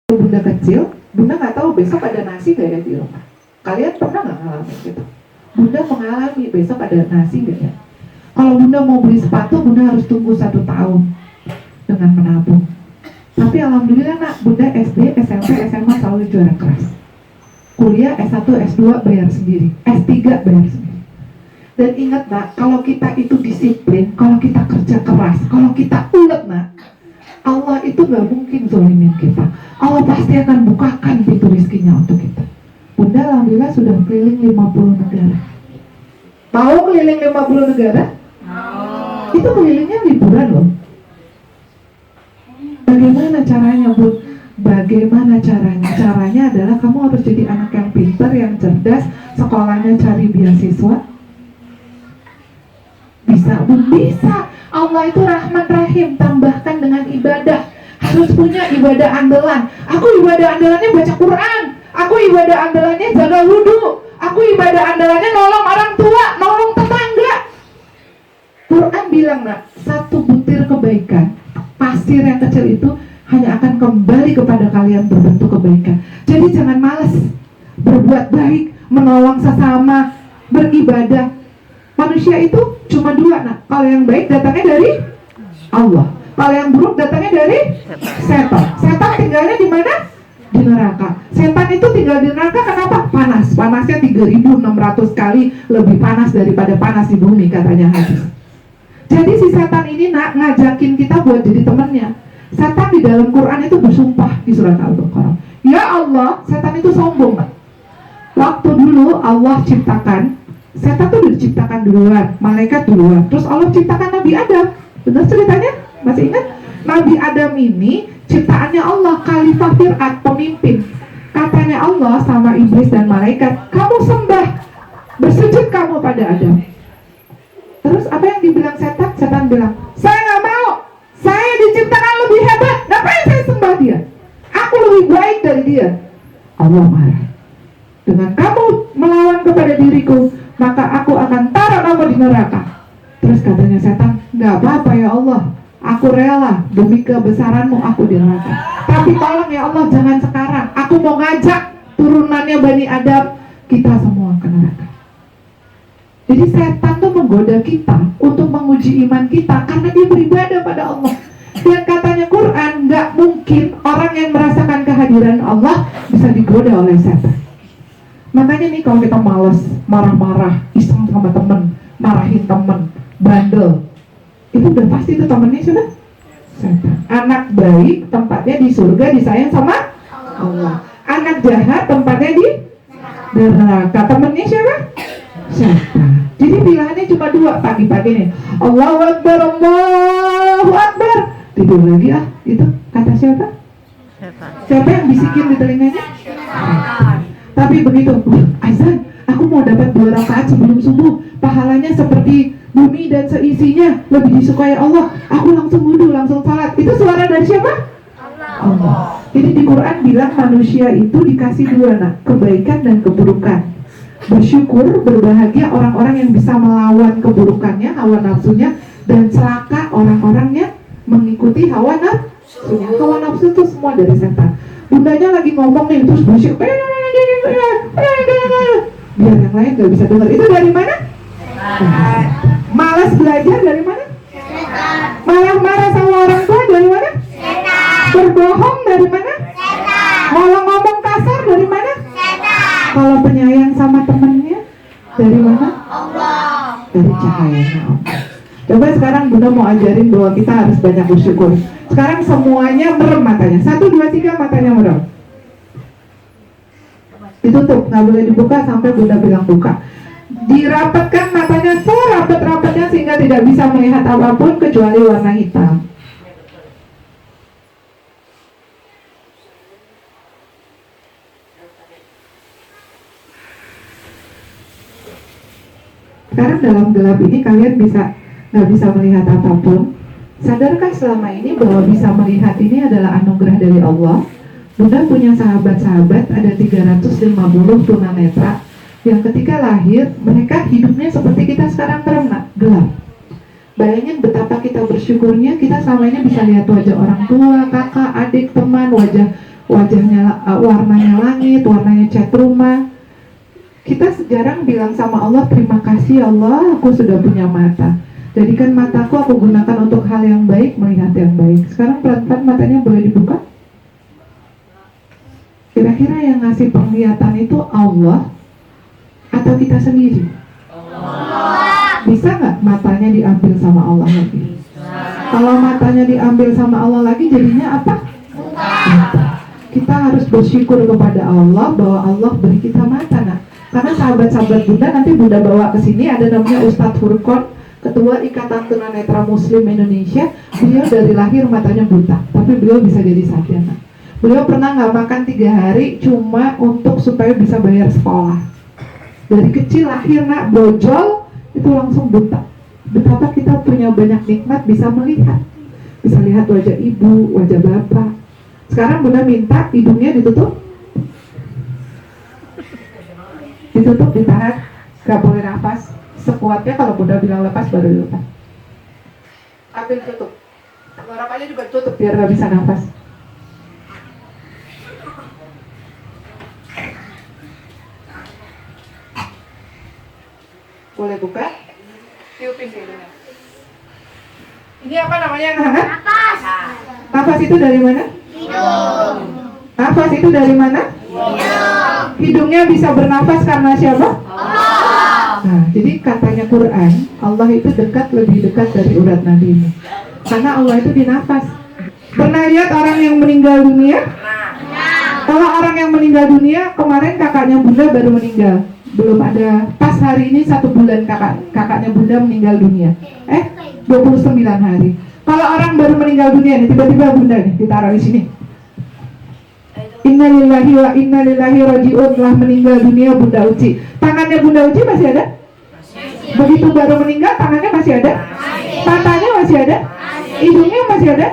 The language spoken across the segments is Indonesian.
Bunda kecil, Bunda nggak tahu besok ada nasi nggak ya di rumah. Kalian pernah nggak ngalamin gitu? Bunda mengalami besok ada nasi nggak ya. Kalau Bunda mau beli sepatu, Bunda harus tunggu 1 tahun dengan menabung. Tapi alhamdulillah nak, Bunda SD, SMP, SMA selalu juara keras. Kuliah S1, S2 bayar sendiri, S3 bayar sendiri. Dan ingat nak, kalau kita itu disiplin, kalau kita kerja keras, kalau kita ulet nak, Allah itu gak mungkin zolimin kita. Allah pasti akan bukakan pintu rizkinya untuk kita. Bunda alhamdulillah sudah keliling 50 negara. Mau keliling 50 negara? Itu kelilingnya liburan loh. Bagaimana caranya Bun? Bagaimana caranya? Caranya adalah kamu harus jadi anak yang pintar, yang cerdas, sekolahnya cari beasiswa. Bisa Bun? Bisa. Allah itu Rahman Rahim, tambahkan dengan ibadah. Harus punya ibadah andalan. Aku ibadah andalannya baca Quran. Aku ibadah andalannya jaga wudhu. Aku ibadah andalannya nolong orang tua, nolong tetangga. Quran bilang nak, 1 butir kebaikan, pasir yang kecil itu hanya akan kembali kepada kalian berbentuk kebaikan. Jadi jangan malas berbuat baik, menolong sesama, beribadah. Manusia itu cuma 2 nak. Kalau yang baik datangnya dari Allah. Kalau yang buruk datangnya dari setan. Setan tinggalnya di mana? Di neraka. Setan itu tinggal di neraka kenapa? Panas. Panasnya 3.600 kali lebih panas daripada panas di bumi katanya hadis. Jadi si setan ini nak ngajakin kita buat jadi temannya. Setan di dalam Quran itu bersumpah di surat Al-Baqarah. Ya Allah, setan itu sombong nak. Waktu dulu Allah ciptakan, setan tuh diciptakan duluan, malaikat duluan. Terus Allah ciptakan Nabi Adam. Benar ceritanya? Masih ingat? Nabi Adam ini ciptaannya Allah, khalifah Fir'at, pemimpin. Katanya Allah sama iblis dan malaikat, kamu sembah, bersujud kamu pada Adam. Terus apa yang dibilang setan? Setan bilang, saya nggak mau, saya diciptakan lebih hebat, ngapain saya sembah dia? Aku lebih baik dari dia. Allah marah. Dengan kamu melawan kepada diriku, maka aku akan taruh kamu di neraka. Terus katanya setan, nggak apa-apa ya Allah, aku rela demi kebesaranmu aku di neraka. Tapi tolong ya Allah, jangan sekarang. Aku mau ngajak turunannya Bani Adam, kita semua ke neraka. Jadi setan tuh menggoda kita untuk menguji iman kita karena dia beribadah pada Allah. Dan katanya Quran, nggak mungkin orang yang merasakan kehadiran Allah bisa digoda oleh setan. Makanya nih kalau kita malas, marah-marah, iseng sama temen, marahin temen, bandel, itu udah pasti itu temennya sudah setan. Anak baik tempatnya di surga, disayang sama Allah. Anak jahat tempatnya di neraka. Temennya siapa? Setan. Jadi pilihannya cuma 2 pagi-pagi nih. Allahu Akbar, Allahu Akbar. Tidur lagi itu kata siapa? Setan. Siapa yang bisikin di telinganya? Setan. Tapi begitu, azan, aku mau dapat 2 rakaat sebelum subuh, pahalanya seperti bumi dan seisinya, lebih disukai Allah. Aku langsung wudhu, langsung salat. Itu suara dari siapa? Allah. Jadi di Quran bilang manusia itu dikasih 2 nak, kebaikan dan keburukan. Bersyukur, berbahagia orang-orang yang bisa melawan keburukannya, hawa nafsunya, dan celaka orang-orang yang mengikuti hawa nafsunya. Hawa nafsu itu semua dari setan. Bundanya lagi ngomong nih, terus bersyukur, biar yang lain gak bisa dengar. Itu dari mana? Malas belajar dari mana? Marah-marah sama orang tua dari mana? Berbohong dari mana? Malah ngomong kasar dari mana? Kalau penyayang sama temennya dari mana? Dari cahayanya Allah. Coba sekarang Bunda mau ajarin bahwa kita harus banyak bersyukur. Sekarang semuanya merem matanya. 1, 2, 3 matanya merem. Ditutup, nggak boleh dibuka sampai Bunda bilang buka. Dirapatkan matanya serapat-rapatnya sehingga tidak bisa melihat apapun kecuali warna hitam. Sekarang dalam gelap ini kalian nggak bisa melihat apapun. Sadarkah selama ini bahwa bisa melihat ini adalah anugerah dari Allah? Bunda punya sahabat-sahabat, ada 350 tunanetra yang ketika lahir mereka hidupnya seperti kita sekarang terang, gelap. Bayangin betapa kita bersyukurnya, kita selama ini bisa lihat wajah orang tua, kakak, adik, teman, wajah wajahnya, warnanya langit, warnanya cat rumah. Kita jarang bilang sama Allah, terima kasih Allah, aku sudah punya mata. Jadikan mataku aku gunakan untuk hal yang baik, melihat yang baik. Sekarang pelan-pelan matanya boleh dibuka. Kira-kira yang ngasih penglihatan itu Allah atau kita sendiri? Allah. Bisa nggak matanya diambil sama Allah lagi? Kalau matanya diambil sama Allah lagi, jadinya apa? Kita harus bersyukur kepada Allah bahwa Allah beri kita mata, nak. Karena sahabat-sahabat Bunda, nanti Bunda bawa ke sini, ada namanya Ustadz Furqon, Ketua Ikatan Tunanetra Muslim Indonesia. Beliau dari lahir matanya buta, tapi beliau bisa jadi sarjana. Beliau pernah nggak makan 3 hari cuma untuk supaya bisa bayar sekolah. Dari kecil lahir, nak, bojol itu langsung buta. Betapa kita punya banyak nikmat, bisa melihat, bisa lihat wajah ibu, wajah bapak. Sekarang Bunda minta hidungnya ditutup, ditahan, gak boleh nafas. Sekuatnya, kalau Bunda bilang lepas baru dilepas. Ambil, tutup. Tenggorokannya juga tutup biar gak bisa nafas. Boleh buka? Tiupin hidungnya. Ini apa namanya yang hangat? Nafas. Nafas itu dari mana? Hidung. Nafas itu dari mana? Hidung. Hidungnya bisa bernafas karena siapa? Allah. Nah, jadi katanya Quran, Allah itu dekat, lebih dekat dari urat nadimu. Karena Allah itu dinafas. Pernah lihat orang yang meninggal dunia? Kalau orang yang meninggal dunia, kemarin kakaknya Bunda baru meninggal. Belum ada, pas hari ini 1 bulan kakaknya Bunda meninggal dunia. 29 hari. Kalau orang baru meninggal dunia nih, tiba-tiba Bunda nih ditaruh di sini. Innalillahi wa innalillahi raji'un, telah meninggal dunia Bunda Uci. Tangannya Bunda Uci masih ada? Begitu baru meninggal, tangannya masih ada? Matanya masih ada? Hidungnya masih ada?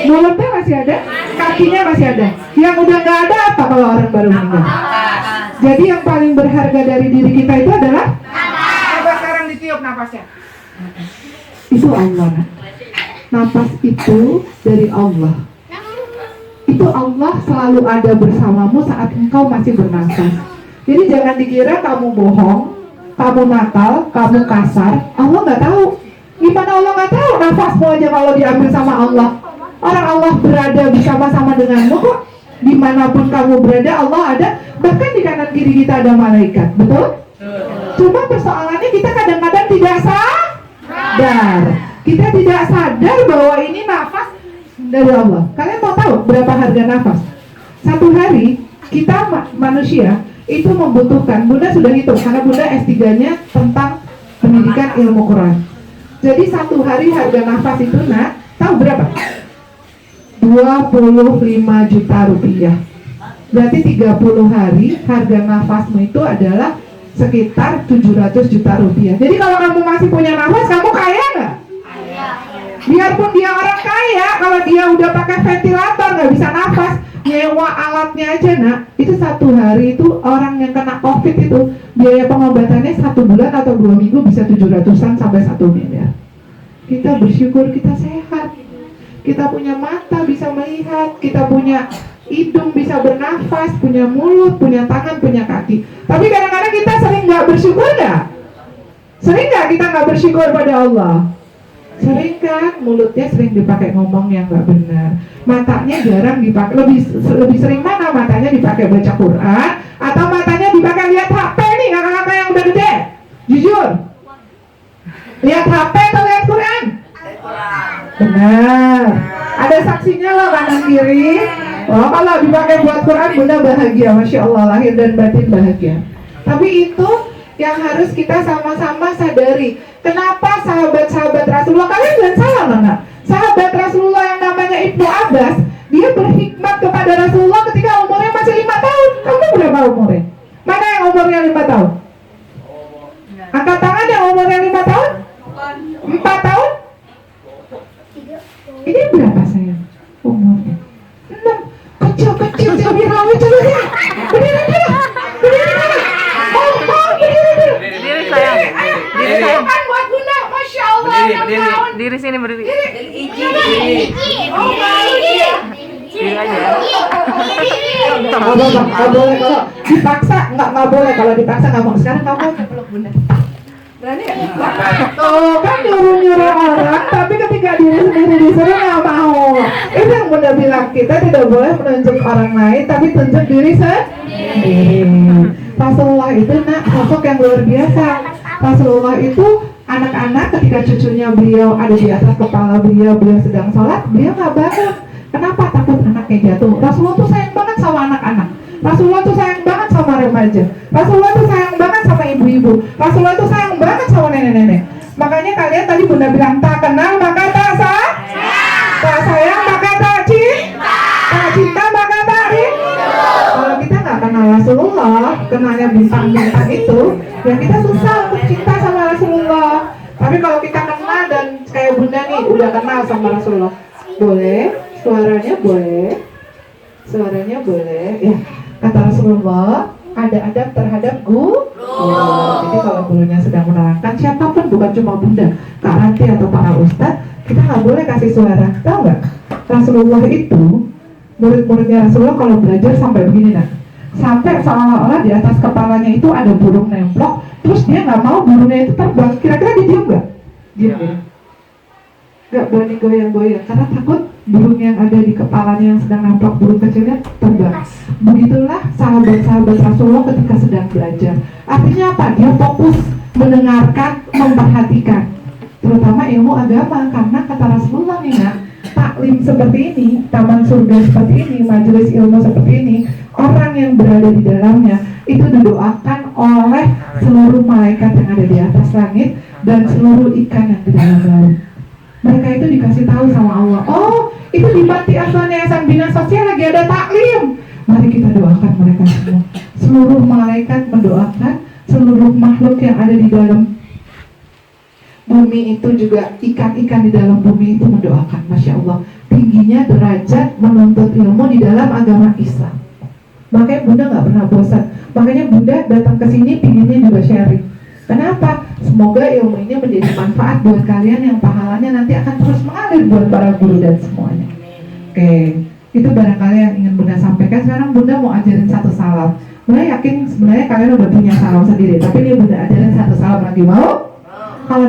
Mulutnya masih ada? Kakinya masih ada? Yang udah nggak ada apa kalau orang baru meninggal? Jadi yang paling berharga dari diri kita itu adalah nafas. Coba sekarang ditiup nafasnya. Itu Allah. Nafas itu dari Allah. Itu Allah selalu ada bersamamu saat engkau masih bernafas. Jadi jangan dikira kamu bohong, kamu nakal, kamu kasar. Allah nggak tahu. Gimana Allah nggak tahu? Nafasmu aja kalau diambil sama Allah. Orang Allah berada bersama-sama denganmu kok. Dimanapun kamu berada, Allah ada. Bahkan di kanan kiri kita ada malaikat, betul? Cuma persoalannya kita kadang-kadang tidak sadar. Kita tidak sadar bahwa ini nafas dari Allah. Kalian mau tahu berapa harga nafas? 1 hari kita manusia itu membutuhkan, Bunda sudah hitung karena Bunda S3-nya tentang pendidikan ilmu Quran. Jadi 1 hari harga nafas itu, nak, tahu berapa? 25 juta rupiah. Berarti 30 hari harga nafasmu itu adalah sekitar 700 juta rupiah. Jadi kalau kamu masih punya nafas, kamu kaya nggak? Biarpun dia orang kaya, kalau dia udah pakai ventilator nggak bisa nafas, nyewa alatnya aja, nak, itu 1 hari itu orang yang kena COVID itu biaya pengobatannya 1 bulan atau 2 minggu bisa 700-an sampai 1 miliar. Kita bersyukur kita sehat, kita punya mata bisa melihat, kita punya hidung bisa bernafas, punya mulut, punya tangan, punya kaki. Tapi kadang-kadang kita sering nggak bersyukur nggak? Sering nggak kita nggak bersyukur pada Allah? Sering kan, mulutnya sering dipakai ngomong yang nggak benar, matanya jarang dipakai. Lebih sering mana matanya dipakai baca Quran atau matanya dipakai lihat HP nih, kakak-kakak yang udah gede? Jujur, lihat HP atau lihat Quran? Benar, ada saksinya loh kanan kiri. Oh, kalau dipakai buat Quran, Bunda bahagia, Masya Allah, lahir dan batin bahagia. Tapi itu yang harus kita sama-sama sadari. Kenapa sahabat-sahabat Rasulullah, kalian jangan salah loh, nak. Sahabat Rasulullah yang namanya Ibnu Abbas, dia berhikmat kepada Rasulullah ketika umurnya masih 5 tahun. Kamu berapa umurnya? Mana yang umurnya 5 tahun? Angkat tangan yang umurnya 5 tahun? 4 tahun? Ini berapa sayang umurnya? 6. Kecil-kecil jadi rawi coba ya. Berdiri. Berdiri sayang. Berdiri sayang. Buat Bunda, Masya Allah. Berdiri sini berdiri. Berdiri. Oh, bagus ya. Berdiri aja. Nggak boleh kalau dipaksa, nggak boleh kalau dipaksa nggak mau. Sekarang kamu aja peluk bunda. Berani nggak? Tuh kan nyuruh orang, tapi ketika diri sendiri disuruh nggak mau. Itu yang bunda bilang, kita tidak boleh menunjuk orang lain, tapi tunjuk diri sendiri. Rasulullah itu sosok yang luar biasa. Rasulullah itu anak-anak ketika cucunya beliau ada di atas kepala beliau sedang sholat, beliau nggak bangun. Kenapa? Takut anaknya jatuh. Rasulullah tuh sayang banget sama anak-anak. Rasulullah tuh sayang banget sama remaja. Rasulullah tuh sayang banget sama ibu-ibu. Rasulullah tuh sayang banget sama nenek-nenek. Makanya kalian tadi bunda bilang tak kenal maka tak sayang, tak sayang maka tak cinta, tak cinta maka tak rindu. Kalau kita nggak kenal Rasulullah, kenalnya bintang-bintang itu, ya kita susah untuk cinta sama Rasulullah. Tapi kalau kita kenal dan kayak bunda nih udah kenal sama Rasulullah, boleh, suaranya boleh, ya. Kata Rasulullah, ada adab terhadap guru. Jadi kalau gurunya sedang menerangkan, siapapun, bukan cuma bunda, Kak Ranti atau para ustadz, kita nggak boleh kasih suara. Tahu nggak? Rasulullah itu, murid-muridnya Rasulullah kalau belajar sampai begini nak, sampai seolah-olah di atas kepalanya itu ada burung nemplok, terus dia nggak mau burungnya itu terbang. Kira-kira dia diam nggak? Diam ya? Nggak berani goyang-goyang karena takut burung yang ada di kepalanya yang sedang nampak burung kecilnya terbang. Begitulah sahabat-sahabat Rasulullah ketika sedang belajar. Artinya apa? Dia fokus mendengarkan, memperhatikan, terutama ilmu agama. Karena kata Rasulullah nih nak, taklim seperti ini, taman surga seperti ini, majelis ilmu seperti ini, orang yang berada di dalamnya itu didoakan oleh seluruh malaikat yang ada di atas langit dan seluruh ikan yang di dalam laut. Mereka itu dikasih tahu sama Allah, oh itu di Panti Asuhan Yayasan Bina Sosial lagi ada taklim. Mari kita doakan mereka semua. Seluruh malaikat mendoakan, seluruh makhluk yang ada di dalam bumi itu juga, ikan-ikan di dalam bumi itu mendoakan. Masya Allah, tingginya derajat menuntut ilmu di dalam agama Islam. Makanya bunda nggak pernah bosan. Makanya bunda datang ke sini pinginnya juga sharing. Kenapa? Semoga ilmu ini menjadi manfaat buat kalian yang pahalanya nanti akan terus mengalir buat para guru dan semuanya. Oke, itu barangkali yang ingin bunda sampaikan. Sekarang bunda mau ajarin satu salam. Bunda yakin sebenarnya kalian udah punya salam sendiri, tapi ini bunda ajarin satu salam lagi, mau? Kalau